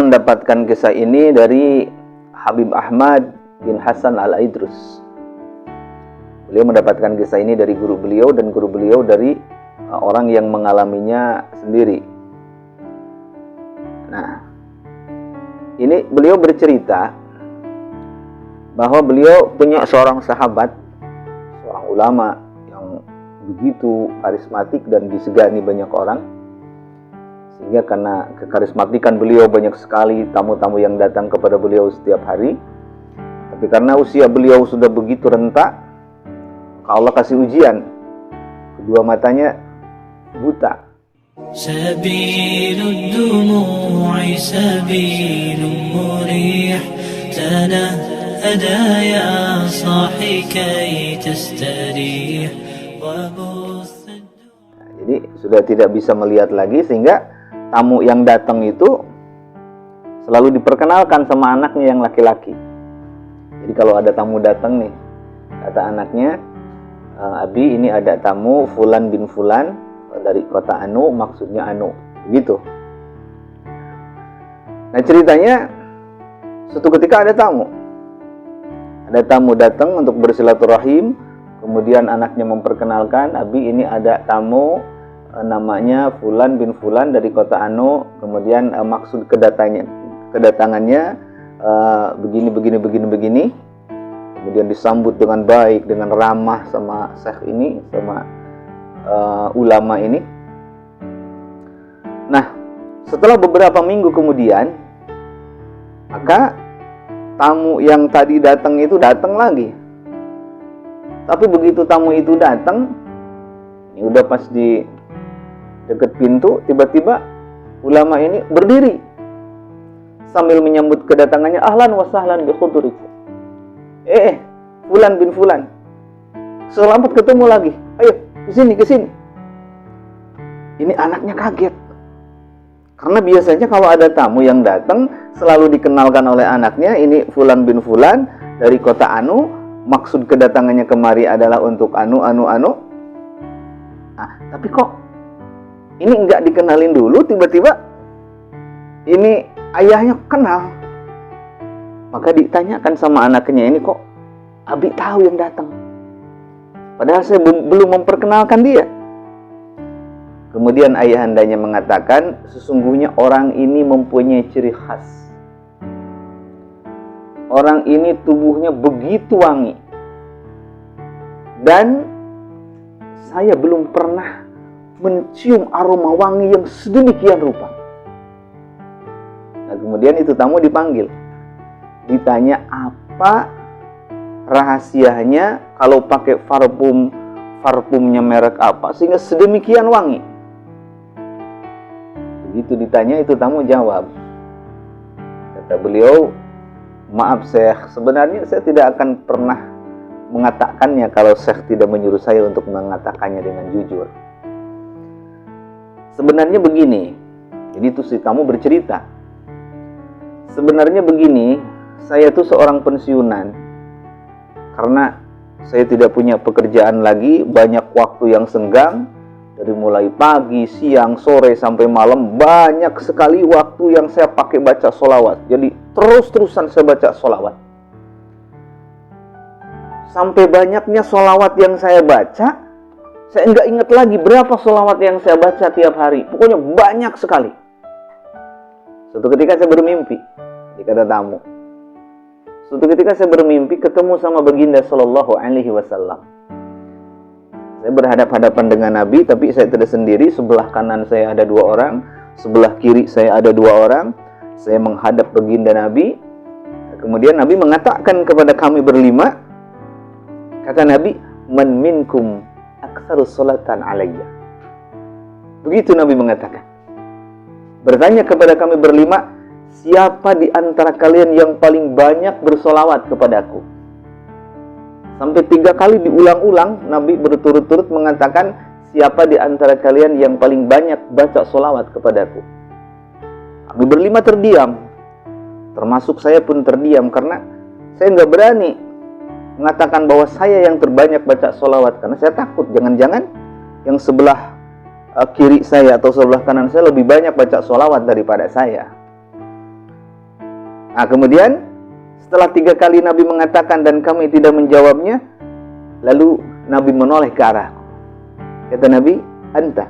mendapatkan kisah ini dari Habib Ahmad bin Hasan Al-Aidrus. Beliau mendapatkan kisah ini dari guru beliau, dan guru beliau dari orang yang mengalaminya sendiri. Nah, ini beliau bercerita bahwa beliau punya seorang sahabat, seorang ulama yang begitu karismatik dan disegani banyak orang. Sehingga karena kekarismatikan beliau, banyak sekali tamu-tamu yang datang kepada beliau setiap hari. Tapi karena usia beliau sudah begitu renta, Allah kasih ujian. Kedua matanya buta. Sabilud dumu'i sabilun murih, tanahada ya sahi kay tastarih. Jadi sudah tidak bisa melihat lagi, sehingga tamu yang datang itu selalu diperkenalkan sama anaknya yang laki-laki. Jadi kalau ada tamu datang nih, kata anaknya, Abi, ini ada tamu Fulan bin Fulan dari kota Anu, maksudnya Anu, gitu. Nah, ceritanya suatu ketika ada tamu datang untuk bersilaturahim. Kemudian anaknya memperkenalkan, Abi, ini ada tamu namanya Fulan bin Fulan dari kota Anu. Kemudian maksud kedatangannya begini. Kemudian disambut dengan baik, dengan ramah sama syekh ini, sama ulama ini. Nah, setelah beberapa minggu kemudian, maka tamu yang tadi datang itu datang lagi. Tapi begitu tamu itu datang, ini udah pas di dekat pintu, tiba-tiba ulama ini berdiri sambil menyambut kedatangannya, ahlan wa sahlan bi khudurikum. Fulan bin Fulan, selamat ketemu lagi. Ayo ke sini. Ini anaknya kaget. Karena biasanya kalau ada tamu yang datang selalu dikenalkan oleh anaknya, ini Fulan bin Fulan dari kota Anu, maksud kedatangannya kemari adalah untuk Anu. Nah, tapi kok ini enggak dikenalin dulu, tiba-tiba ini ayahnya kenal. Maka ditanyakan sama anaknya, ini kok Abi tahu yang datang? Padahal saya belum memperkenalkan dia. Kemudian ayahandanya mengatakan, sesungguhnya orang ini mempunyai ciri khas. Orang ini tubuhnya begitu wangi. Dan saya belum pernah mencium aroma wangi yang sedemikian rupa. Nah, kemudian itu tamu dipanggil. Ditanya apa rahasianya kalau pakai parfumnya merek apa sehingga sedemikian wangi. Begitu ditanya, itu tamu jawab. Kata beliau, maaf Syekh, sebenarnya saya tidak akan pernah mengatakannya kalau Syekh tidak menyuruh saya untuk mengatakannya dengan jujur. Sebenarnya begini. Jadi itu si tamu bercerita. Sebenarnya begini, saya tuh seorang pensiunan. Karena saya tidak punya pekerjaan lagi, banyak waktu yang senggang. Dari mulai pagi, siang, sore, sampai malam, banyak sekali waktu yang saya pakai baca sholawat. Jadi terus-terusan saya baca sholawat. Sampai banyaknya sholawat yang saya baca, saya nggak ingat lagi berapa sholawat yang saya baca tiap hari. Pokoknya banyak sekali. Suatu ketika saya bermimpi, kata tamu. Suatu ketika saya bermimpi ketemu sama baginda Sallallahu Alaihi Wasallam. Saya berhadap-hadapan dengan Nabi, tapi saya tidak sendiri. Sebelah kanan saya ada 2 orang, sebelah kiri saya ada 2 orang. Saya menghadap baginda Nabi. Kemudian Nabi mengatakan kepada kami berlima, kata Nabi, man minkum aktsaru sholatan alayya. Begitu Nabi mengatakan. Bertanya kepada kami berlima, siapa di antara kalian yang paling banyak bersolawat kepadaku? Sampai 3 kali diulang-ulang, Nabi berturut-turut mengatakan, siapa di antara kalian yang paling banyak baca solawat kepadaku? Kami berlima terdiam. Termasuk saya pun terdiam, karena saya nggak berani mengatakan bahwa saya yang terbanyak baca solawat. Karena saya takut, jangan-jangan yang sebelah kiri saya atau sebelah kanan saya lebih banyak baca solawat daripada saya. Nah, kemudian setelah 3 kali Nabi mengatakan dan kami tidak menjawabnya, lalu Nabi menoleh ke arahku. Kata Nabi, anta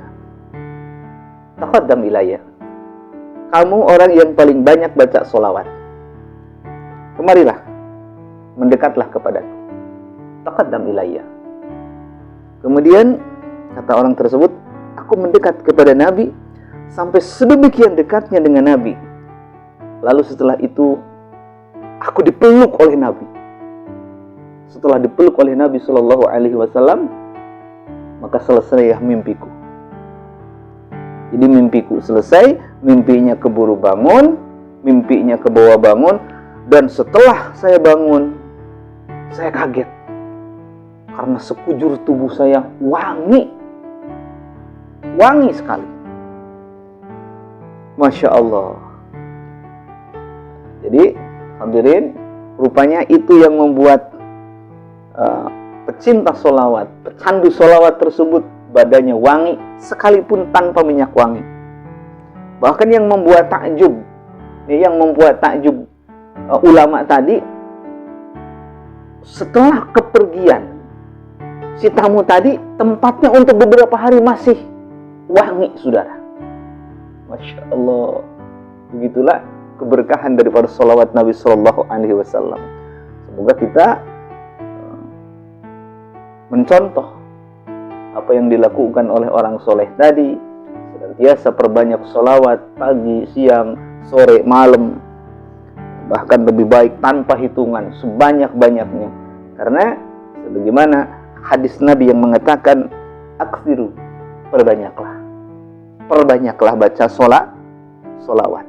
taqaddam ilayya. Kamu orang yang paling banyak baca sholawat. Kemarilah, mendekatlah kepadaku. Taqaddam ilayya. Kemudian kata orang tersebut, aku mendekat kepada Nabi sampai sedemikian dekatnya dengan Nabi. Lalu setelah itu aku dipeluk oleh Nabi. Setelah dipeluk oleh Nabi Shallallahu Alaihi Wasallam, maka selesai mimpiku. Jadi mimpiku selesai, mimpinya keburu bangun, mimpinya kebawa bangun, dan setelah saya bangun, saya kaget karena sekujur tubuh saya wangi sekali. Masya Allah. Jadi hadirin, rupanya itu yang membuat pecinta sholawat, pecandu sholawat tersebut badannya wangi sekalipun tanpa minyak wangi. Bahkan yang membuat takjub ulama tadi, setelah kepergian si tamu tadi, tempatnya untuk beberapa hari masih wangi, saudara. Masya Allah. Begitulah keberkahan daripada sholawat Nabi Sallallahu Alaihi Wasallam. Semoga kita mencontoh apa yang dilakukan oleh orang soleh tadi, senantiasa perbanyak sholawat pagi, siang, sore, malam, bahkan lebih baik tanpa hitungan, sebanyak-banyaknya. Karena sebagaimana hadis Nabi yang mengatakan, aksiru, perbanyaklah baca sholawat.